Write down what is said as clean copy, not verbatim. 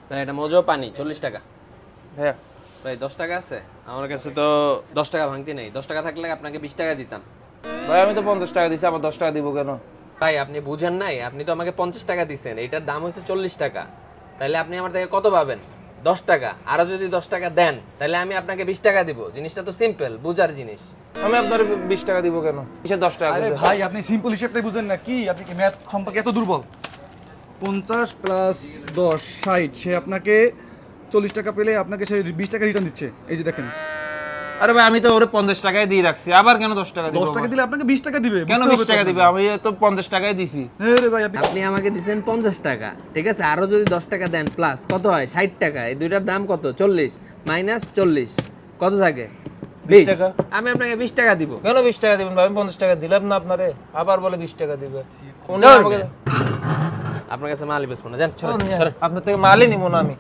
ভাই এটা মজো পানি 40 টাকা। ভাইয়া ভাই 10 টাকা আছে আমার কাছে? তো 10 টাকা ভাঙতি নেই। 10 টাকা থাকলে আপনাকে 20 টাকা দিতাম। ভাই আমি তো 50 টাকা দিছি, আবার 10 টাকা দিব কেন? ভাই আপনি বুঝেন নাই, আপনি তো আমাকে 50 টাকা দিছেন, এটার দাম হচ্ছে 40 টাকা। তাহলে আপনি আমার থেকে কত পাবেন? 10 টাকা। আরো যদি 10 টাকা দেন তাহলে আমি আপনাকে 20 টাকা দিব। জিনিসটা তো সিম্পল, বুঝার জিনিস। আমি আপনার 20 টাকা দিব কেন? কিসের 10 টাকা? আরে ভাই আপনি সিম্পল হিসাবটাই বুঝেন না কি? আপনি কি ম্যাথ সম্পর্কে এত দুর্বল? 50 প্লাস 10 60, সে আপনাকে 40 টাকা পেলে আপনাকে সে 20 টাকা রিটার্ন দিচ্ছে। এই যে দেখেন, আরে ভাই আমি তো ওরে 50 টাকায় দিয়ে রাখছি, আবার কেন 10 টাকা দিব? 10 টাকা দিলে আপনাকে 20 টাকা দিবে। কেন বুঝতে 20 হবে তো টাকা দিবে? আপনাকে। আমি তো 50 টাকায় দিছি। রে ভাই আপনি আপনি আমাকে দিছেন 50 টাকা, ঠিক আছে? আরো যদি 10 টাকা দেন প্লাস কত হয়? 60 টাকা। এই দুইটার দাম কত? 40 মাইনাস 40 কত থাকে? 20 টাকা। আমি আপনাকে 20 টাকা দিব। কেন 20 টাকা দিবেন ভাই? আমি 50 টাকা দিলাম না আপনারে, আবার বলে 20 টাকা দিবে। উনি ধর আমাকে আপনার কাছে মালই বেচবো না, জান। আপনার থেকে মালই নিব না আমি।